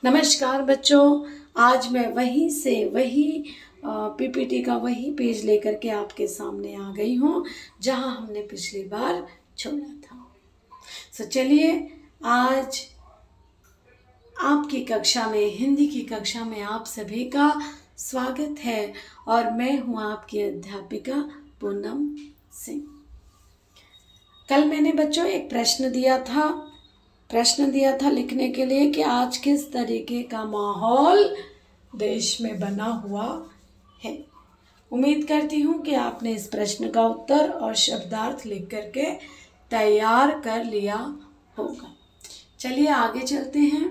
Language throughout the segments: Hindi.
नमस्कार बच्चों, आज मैं वहीं से वही पीपीटी का वही पेज लेकर के आपके सामने आ गई हूँ जहाँ हमने पिछली बार छोड़ा था। चलिए आज आपकी कक्षा में, हिंदी की कक्षा में आप सभी का स्वागत है और मैं हूँ आपकी अध्यापिका पूनम सिंह। कल मैंने बच्चों एक प्रश्न दिया था लिखने के लिए कि आज किस तरीके का माहौल देश में बना हुआ है। उम्मीद करती हूँ कि आपने इस प्रश्न का उत्तर और शब्दार्थ लिख करके तैयार कर लिया होगा। चलिए आगे चलते हैं।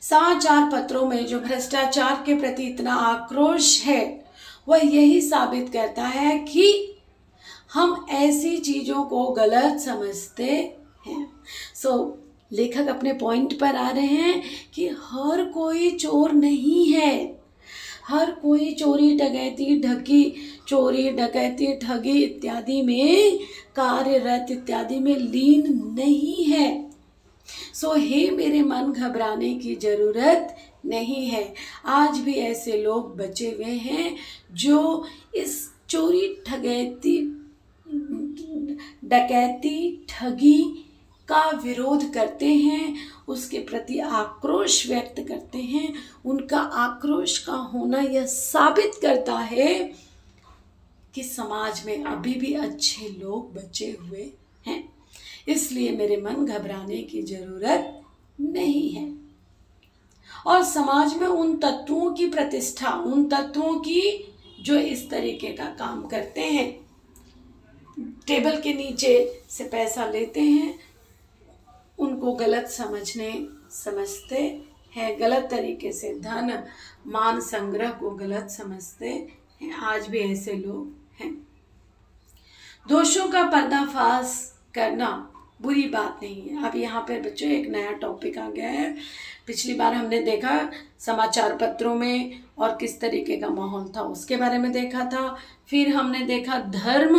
समाचार पत्रों में जो भ्रष्टाचार के प्रति इतना आक्रोश है वह यही साबित करता है कि हम ऐसी चीजों को गलत समझते हैं। लेखक अपने पॉइंट पर आ रहे हैं कि हर कोई चोर नहीं है, हर कोई चोरी डकैती ठगी इत्यादि में कार्यरत इत्यादि में लीन नहीं है। हे मेरे मन, घबराने की जरूरत नहीं है। आज भी ऐसे लोग बचे हुए हैं जो इस चोरी डकैती ठगी का विरोध करते हैं, उसके प्रति आक्रोश व्यक्त करते हैं। उनका आक्रोश का होना यह साबित करता है कि समाज में अभी भी अच्छे लोग बचे हुए हैं। इसलिए मेरे मन, घबराने की जरूरत नहीं है। और समाज में उन तत्वों की प्रतिष्ठा, उन तत्वों की जो इस तरीके का काम करते हैं, टेबल के नीचे से पैसा लेते हैं, उनको गलत समझते हैं, गलत तरीके से धन मान संग्रह को गलत समझते हैं। आज भी ऐसे लोग हैं। दोषों का पर्दाफाश करना बुरी बात नहीं है। अब यहाँ पर बच्चों एक नया टॉपिक आ गया है। पिछली बार हमने देखा समाचार पत्रों में और किस तरीके का माहौल था उसके बारे में देखा था। फिर हमने देखा धर्म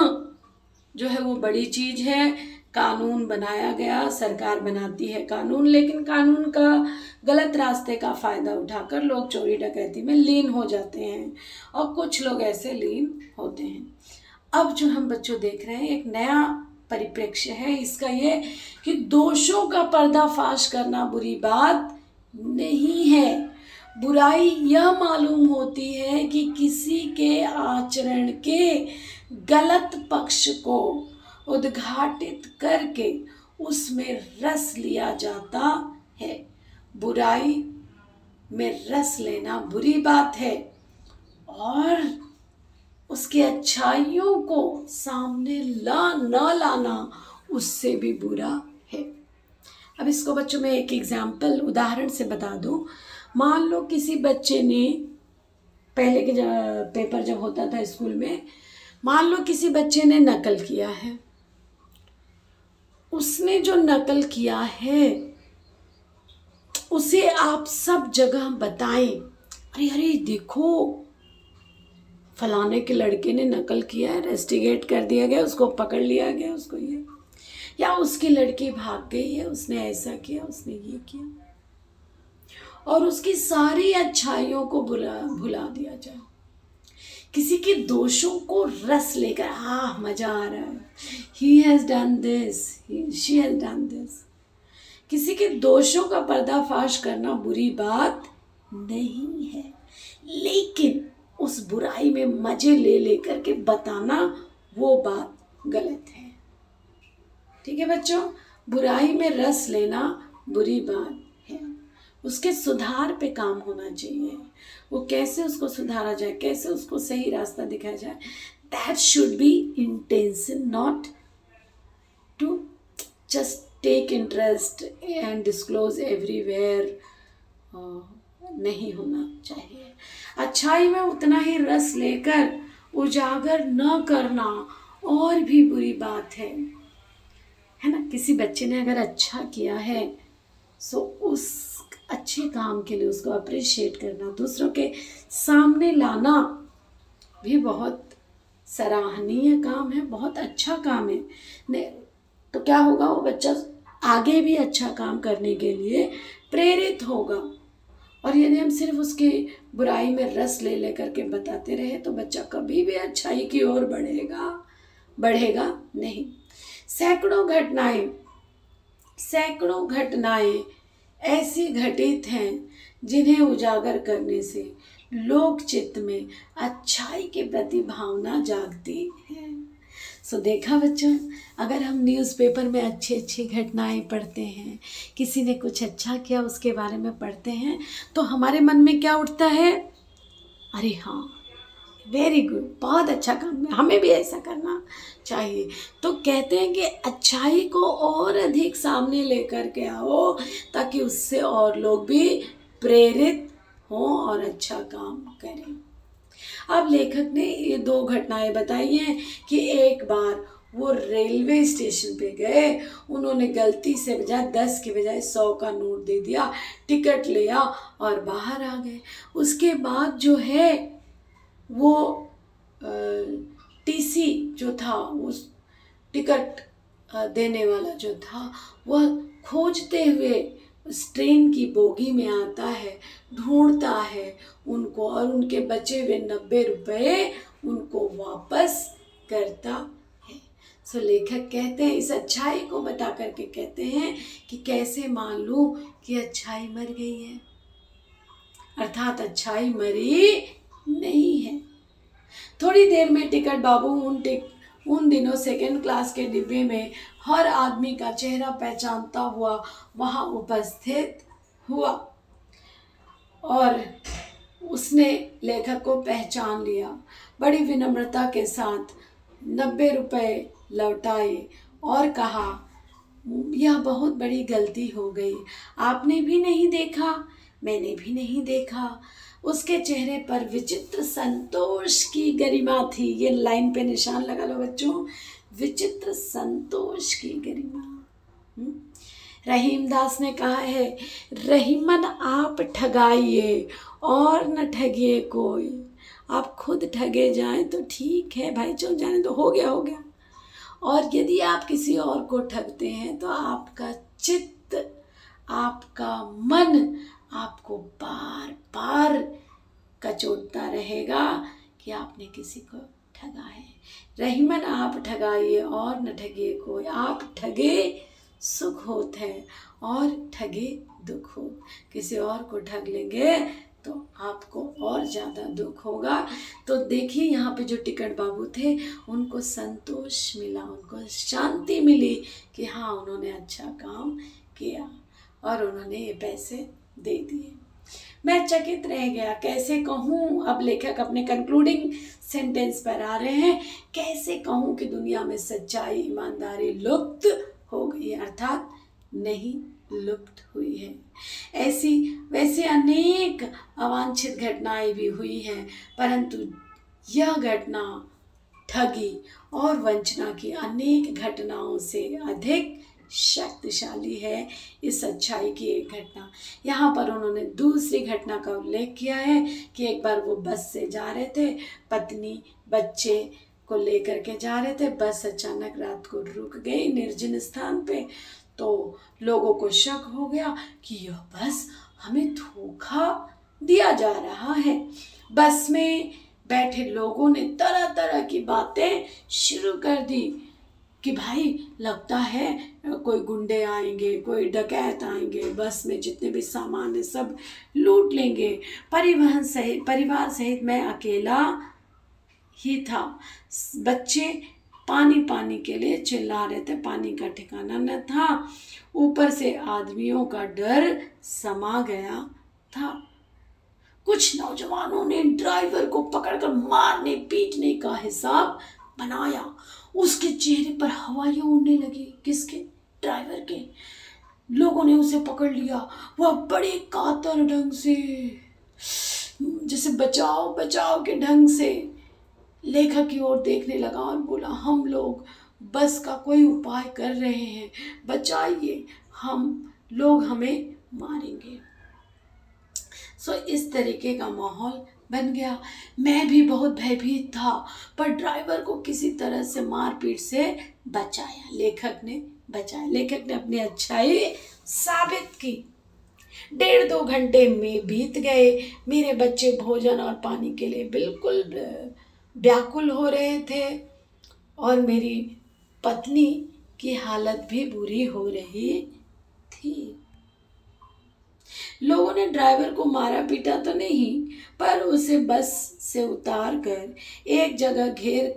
जो है वो बड़ी चीज है। कानून बनाया गया, सरकार बनाती है कानून, लेकिन कानून का गलत रास्ते का फायदा उठाकर लोग चोरी डकैती में लीन हो जाते हैं और कुछ लोग ऐसे लीन होते हैं। अब जो हम बच्चों देख रहे हैं एक नया परिप्रेक्ष्य है इसका, ये कि दोषों का पर्दाफाश करना बुरी बात नहीं है। बुराई यह मालूम होती है कि किसी के आचरण के गलत पक्ष को उद्घाटित करके उसमें रस लिया जाता है। बुराई में रस लेना बुरी बात है और उसकी अच्छाइयों को सामने न लाना उससे भी बुरा है। अब इसको बच्चों में एक एग्जाम्पल उदाहरण से बता दूं। मान लो किसी बच्चे ने, पहले के पेपर जब होता था स्कूल में, मान लो किसी बच्चे ने नकल किया है। उसने जो नकल किया है उसे आप सब जगह बताएं, अरे देखो फलाने के लड़के ने नकल किया है, रेस्टिगेट कर दिया गया, उसको पकड़ लिया गया, उसको ये, या उसकी लड़की भाग गई है, उसने ऐसा किया, उसने ये किया, और उसकी सारी अच्छाइयों को भुला दिया जाए। किसी के दोषों को रस लेकर मजा आ रहा है, he has done this, she has done this। किसी के दोषों का पर्दाफाश करना बुरी बात नहीं है, लेकिन उस बुराई में मजे ले करके बताना वो बात गलत है। ठीक है बच्चों, बुराई में रस लेना बुरी बात है। उसके सुधार पे काम होना चाहिए। वो कैसे उसको सुधारा जाए, कैसे उसको सही रास्ता दिखाया जाए, that should be intention, not to just take interest and disclose everywhere। नहीं होना चाहिए। अच्छाई में उतना ही रस लेकर उजागर न करना और भी बुरी बात है ना। किसी बच्चे ने अगर अच्छा किया है सो उस अच्छे काम के लिए उसको अप्रिशिएट करना, दूसरों के सामने लाना भी बहुत सराहनीय काम है, बहुत अच्छा काम है। तो क्या होगा, वो बच्चा आगे भी अच्छा काम करने के लिए प्रेरित होगा। और यदि हम सिर्फ उसकी बुराई में रस ले लेकर के बताते रहे तो बच्चा कभी भी अच्छाई की ओर बढ़ेगा नहीं। सैकड़ों घटनाएं ऐसी घटित हैं जिन्हें उजागर करने से लोक चित्त में अच्छाई के प्रति भावना जागती है। देखा बच्चों, अगर हम न्यूज़पेपर में अच्छी अच्छी घटनाएं पढ़ते हैं, किसी ने कुछ अच्छा किया उसके बारे में पढ़ते हैं, तो हमारे मन में क्या उठता है? अरे हाँ, वेरी गुड, बहुत अच्छा काम है, हमें भी ऐसा करना चाहिए। तो कहते हैं कि अच्छाई को और अधिक सामने लेकर के आओ ताकि उससे और लोग भी प्रेरित हों और अच्छा काम करें। अब लेखक ने ये 2 घटनाएं बताई हैं कि एक बार वो रेलवे स्टेशन पे गए, उन्होंने गलती से बजाय 10 के बजाय 100 का नोट दे दिया, टिकट लिया और बाहर आ गए। उसके बाद जो है वो टीसी जो था, उस टिकट देने वाला जो था, वह खोजते हुए उस ट्रेन की बोगी में आता है, ढूंढता है उनको और उनके बचे हुए 90 रुपये उनको वापस करता है। लेखक कहते हैं, इस अच्छाई को बता करके कहते हैं कि कैसे मान लूं कि अच्छाई मर गई है, अर्थात अच्छाई मरी नहीं है। थोड़ी देर में टिकट बाबू उन दिनों 2nd क्लास के डिब्बे में हर आदमी का चेहरा पहचानता हुआ वहाँ उपस्थित हुआ और उसने लेखक को पहचान लिया। बड़ी विनम्रता के साथ 90 रुपये लौटाए और कहा, यह बहुत बड़ी गलती हो गई, आपने भी नहीं देखा, मैंने भी नहीं देखा। उसके चेहरे पर विचित्र संतोष की गरिमा थी। ये लाइन पे निशान लगा लो बच्चों, विचित्र संतोष की गरिमा। रहीमदास ने कहा है, रहीमन आप ठगाइए और न ठगिए कोई। आप खुद ठगे जाएं तो ठीक है भाई, चल जाने तो हो गया। और यदि आप किसी और को ठगते हैं तो आपका चित्त, आपका मन आपको बार बार कचोटता रहेगा कि आपने किसी को ठगा है। रहीमन आप ठगाइए और न ठगिए कोई। आप ठगे सुख होत है और ठगे दुख हो। किसी और को ठग लेंगे तो आपको और ज़्यादा दुख होगा। तो देखिए यहाँ पे जो टिकट बाबू थे उनको संतोष मिला, उनको शांति मिली कि हाँ उन्होंने अच्छा काम किया और उन्होंने ये पैसे दे दिए। मैं चकित रह गया, कैसे कहूँ, अब लेखक अपने कंक्लूडिंग सेंटेंस पर आ रहे हैं, कैसे कहूँ कि दुनिया में सच्चाई ईमानदारी लुप्त हो गई है, अर्थात नहीं लुप्त हुई है। ऐसी वैसे अनेक अवांछित घटनाएं भी हुई हैं, परंतु यह घटना ठगी और वंचना की अनेक घटनाओं से अधिक शक्तिशाली है इस अच्छाई की एक घटना। यहाँ पर उन्होंने दूसरी घटना का उल्लेख किया है कि एक बार वो बस से जा रहे थे, पत्नी बच्चे को लेकर के जा रहे थे, बस अचानक रात को रुक गई निर्जन स्थान पे। तो लोगों को शक हो गया कि यह बस हमें धोखा दिया जा रहा है। बस में बैठे लोगों ने तरह तरह की बातें शुरू कर दी कि भाई लगता है कोई गुंडे आएंगे, कोई डकैत आएंगे, बस में जितने भी सामान है सब लूट लेंगे। परिवार सहित मैं अकेला ही था। बच्चे पानी के लिए चिल्ला रहे थे, पानी का ठिकाना न था। ऊपर से आदमियों का डर समा गया था। कुछ नौजवानों ने ड्राइवर को पकड़कर मारने पीटने का हिसाब बनाया। उसके चेहरे पर हवाइयाँ उड़ने लगी। किसके? ड्राइवर के। लोगों ने उसे पकड़ लिया। वह बड़े कातर ढंग से, जैसे बचाओ के ढंग से लेखक की ओर देखने लगा और बोला, हम लोग बस का कोई उपाय कर रहे हैं, बचाइए, हम लोग हमें मारेंगे। इस तरीके का माहौल बन गया। मैं भी बहुत भयभीत था, पर ड्राइवर को किसी तरह से मारपीट से बचाया। लेखक ने अपनी अच्छाई साबित की। 1.5-2 घंटे में बीत गए। मेरे बच्चे भोजन और पानी के लिए बिल्कुल व्याकुल हो रहे थे और मेरी पत्नी की हालत भी बुरी हो रही थी। लोगों ने ड्राइवर को मारा पीटा तो नहीं, पर उसे बस से उतार कर एक जगह घेर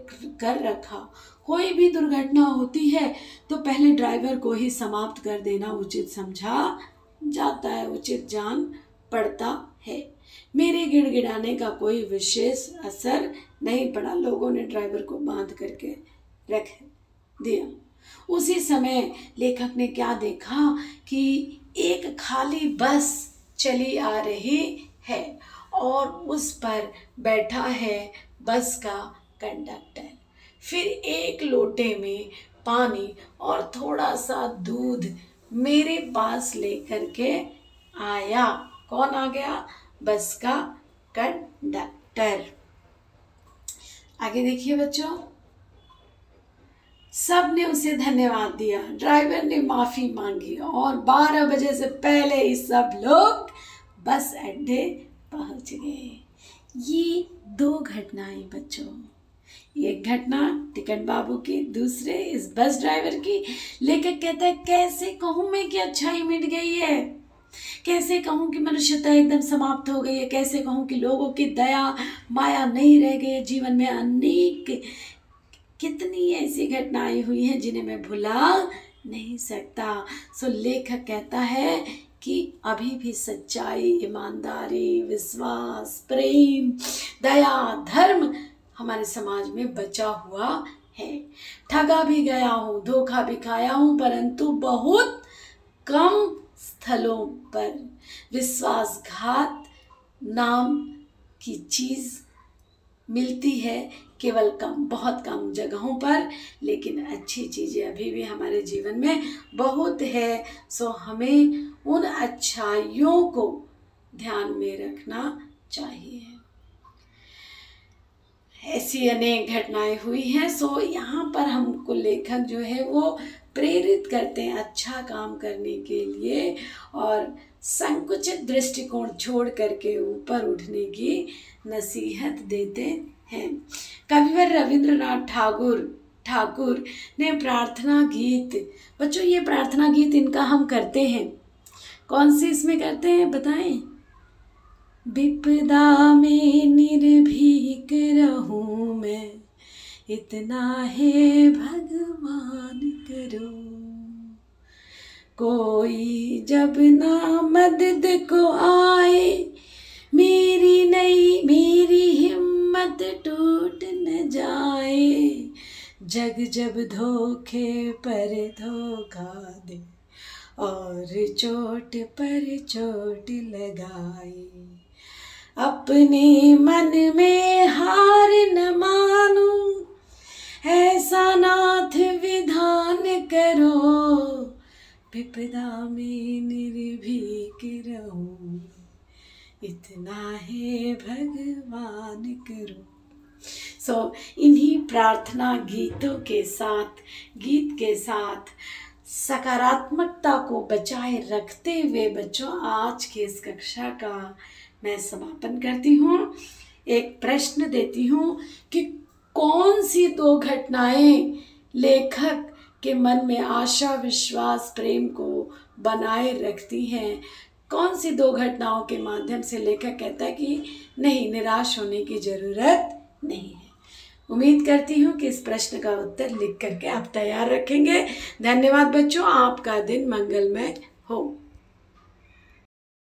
कर रखा। कोई भी दुर्घटना होती है तो पहले ड्राइवर को ही समाप्त कर देना उचित समझा जाता है, उचित जान पड़ता है। मेरे गिड़गिड़ाने का कोई विशेष असर नहीं पड़ा। लोगों ने ड्राइवर को बांध करके रख दिया। उसी समय लेखक ने क्या देखा कि एक खाली बस चली आ रही है और उस पर बैठा है बस का कंडक्टर। फिर एक लोटे में पानी और थोड़ा सा दूध मेरे पास लेकर के आया। कौन आ गया? बस का कंडक्टर। आगे देखिए बच्चों, सब ने उसे धन्यवाद दिया। ड्राइवर ने माफी मांगी और 12 बजे से पहले ही सब लोग बस अड्डे पहुंच गए। ये 2 घटनाएं बच्चों, एक घटना टिकट बाबू की, दूसरे इस बस ड्राइवर की। लेखक कहता है कैसे कहूँ मैं कि अच्छाई मिट गई है, कैसे कहूँ कि मनुष्यता एकदम समाप्त हो गई है, कैसे कहूँ कि लोगों की दया माया नहीं रह गई है। जीवन में अनेक कितनी ऐसी घटनाएं हुई हैं जिन्हें मैं भुला नहीं सकता। सो लेखक कहता है कि अभी भी सच्चाई, ईमानदारी, विश्वास, प्रेम, दया, धर्म हमारे समाज में बचा हुआ है। ठगा भी गया हूँ, धोखा भी खाया हूँ, परंतु बहुत कम स्थलों पर। विश्वासघात नाम की चीज़ मिलती है केवल कम, बहुत कम जगहों पर, लेकिन अच्छी चीज़ें अभी भी हमारे जीवन में बहुत है। सो हमें उन अच्छाइयों को ध्यान में रखना चाहिए। ऐसी अनेक घटनाएं हुई हैं। सो यहाँ पर हमको लेखक जो है वो प्रेरित करते हैं अच्छा काम करने के लिए और संकुचित दृष्टिकोण छोड़ करके ऊपर उठने की नसीहत देते हैं। कविवर रविंद्रनाथ ठाकुर ने प्रार्थना गीत, बच्चों ये प्रार्थना गीत इनका हम करते हैं। कौन सी इसमें करते हैं बताएं? विपदा में निर्भीक रहूं मैं, इतना है भगवान करो। कोई जब ना मदद को आए, मेरी हिम्मत टूट न जाए। जग जब धोखे पर धोखा दे और चोट पर चोट लगाए, अपने मन में हार न मानूं, ऐसा नाथ विधान करो। विपदा में निर्भीक रहूं, इतना है भगवान करो। सो इन्हीं प्रार्थना गीतों के साथ, गीत के साथ सकारात्मकता को बचाए रखते हुए बच्चों आज के इस कक्षा का मैं समापन करती हूँ। एक प्रश्न देती हूँ कि कौन सी 2 घटनाएं लेखक के मन में आशा, विश्वास, प्रेम को बनाए रखती हैं। कौन सी 2 घटनाओं के माध्यम से लेखक कहता है कि नहीं, निराश होने की ज़रूरत नहीं है। उम्मीद करती हूँ कि इस प्रश्न का उत्तर लिख करके आप तैयार रखेंगे। धन्यवाद बच्चों, आपका दिन मंगलमय हो।